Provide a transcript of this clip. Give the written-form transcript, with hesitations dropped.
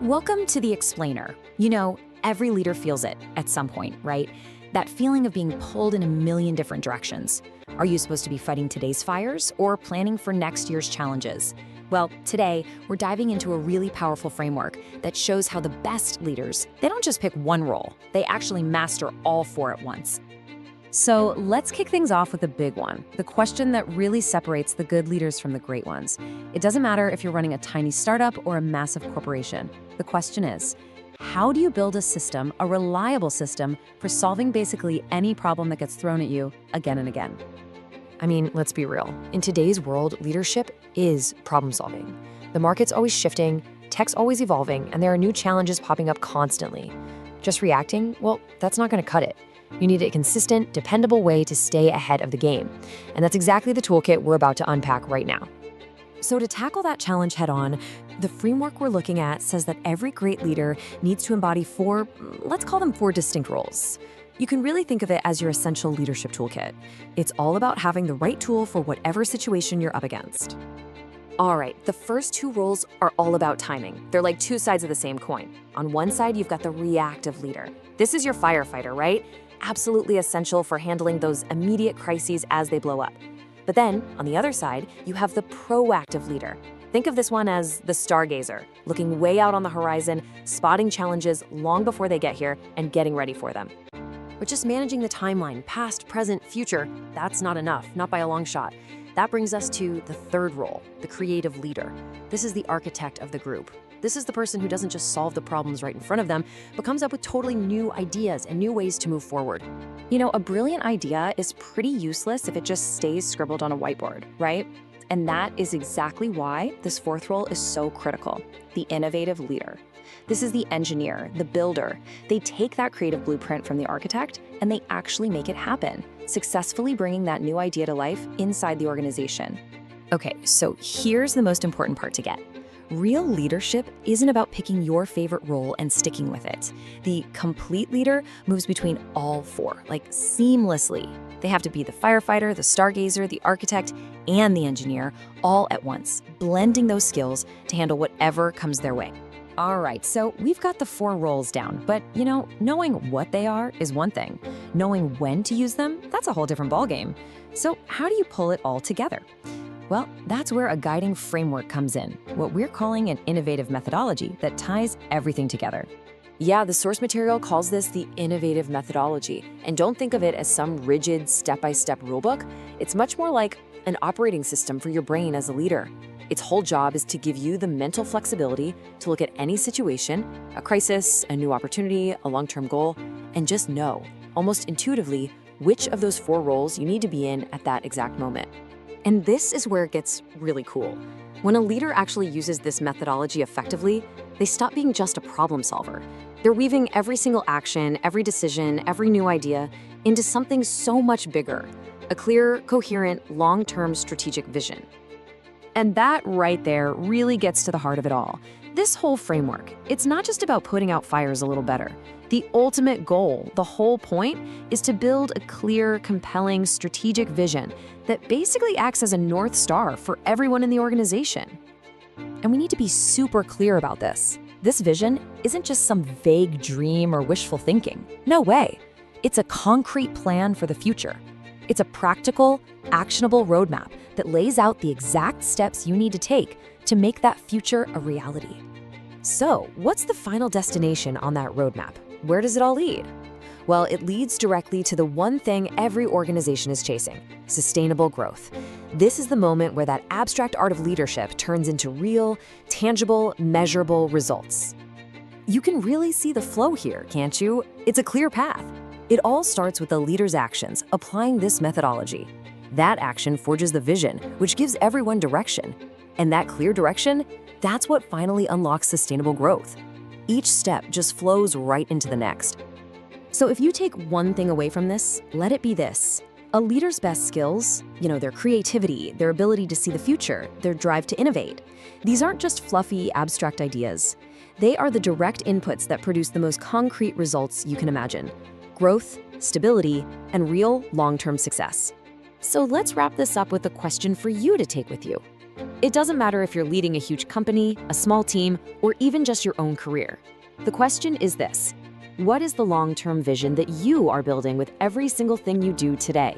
Welcome to The Explainer. You know, every leader feels it at some point, right? That feeling of being pulled in a million different directions. Are you supposed to be fighting today's fires or planning for next year's challenges? Well, today, we're diving into a really powerful framework that shows how the best leaders, they don't just pick one role, they actually master all four at once. So let's kick things off with a big one, the question that really separates the good leaders from the great ones. It doesn't matter if you're running a tiny startup or a massive corporation. The question is, how do you build a system, a reliable system, for solving basically any problem that gets thrown at you again and again? I mean, let's be real. In today's world, leadership is problem solving. The market's always shifting, tech's always evolving, and there are new challenges popping up constantly. Just reacting, well, that's not going to cut it. You need a consistent, dependable way to stay ahead of the game. And that's exactly the toolkit we're about to unpack right now. So to tackle that challenge head on, the framework we're looking at says that every great leader needs to embody let's call them four distinct roles. You can really think of it as your essential leadership toolkit. It's all about having the right tool for whatever situation you're up against. All right, the first two roles are all about timing. They're like two sides of the same coin. On one side, you've got the reactive leader. This is your firefighter, right? Absolutely essential for handling those immediate crises as they blow up. But then, on the other side, you have the proactive leader. Think of this one as the stargazer, looking way out on the horizon, spotting challenges long before they get here, and getting ready for them. But just managing the timeline, past, present, future, that's not enough, not by a long shot. That brings us to the third role, the creative leader. This is the architect of the group. This is the person who doesn't just solve the problems right in front of them, but comes up with totally new ideas and new ways to move forward. You know, a brilliant idea is pretty useless if it just stays scribbled on a whiteboard, right? And that is exactly why this fourth role is so critical, the innovative leader. This is the engineer, the builder. They take that creative blueprint from the architect and they actually make it happen, successfully bringing that new idea to life inside the organization. Okay, so here's the most important part to get. Real leadership isn't about picking your favorite role and sticking with it. The complete leader moves between all four, like seamlessly. They have to be the firefighter, the stargazer, the architect, and the engineer all at once, blending those skills to handle whatever comes their way. All right, so we've got the four roles down, but you know, knowing what they are is one thing. Knowing when to use them, that's a whole different ballgame. So how do you pull it all together? Well, that's where a guiding framework comes in, what we're calling an innovative methodology that ties everything together. Yeah, the source material calls this the innovative methodology. And don't think of it as some rigid step-by-step rulebook. It's much more like an operating system for your brain as a leader. Its whole job is to give you the mental flexibility to look at any situation, a crisis, a new opportunity, a long-term goal, and just know, almost intuitively, which of those four roles you need to be in at that exact moment. And this is where it gets really cool. When a leader actually uses this methodology effectively, they stop being just a problem solver. They're weaving every single action, every decision, every new idea into something so much bigger, a clear, coherent, long-term strategic vision. And that right there really gets to the heart of it all. This whole framework, it's not just about putting out fires a little better. The ultimate goal, the whole point, is to build a clear, compelling, strategic vision that basically acts as a North Star for everyone in the organization. And we need to be super clear about this. This vision isn't just some vague dream or wishful thinking. No way. It's a concrete plan for the future. It's a practical, actionable roadmap that lays out the exact steps you need to take to make that future a reality. So, what's the final destination on that roadmap? Where does it all lead? Well, it leads directly to the one thing every organization is chasing: sustainable growth. This is the moment where that abstract art of leadership turns into real, tangible, measurable results. You can really see the flow here, can't you? It's a clear path. It all starts with the leader's actions, applying this methodology. That action forges the vision, which gives everyone direction. And that clear direction, that's what finally unlocks sustainable growth. Each step just flows right into the next. So if you take one thing away from this, let it be this. A leader's best skills, their creativity, their ability to see the future, their drive to innovate. These aren't just fluffy, abstract ideas. They are the direct inputs that produce the most concrete results you can imagine: growth, stability, and real long-term success. So let's wrap this up with a question for you to take with you. It doesn't matter if you're leading a huge company, a small team, or even just your own career. The question is this: what is the long-term vision that you are building with every single thing you do today?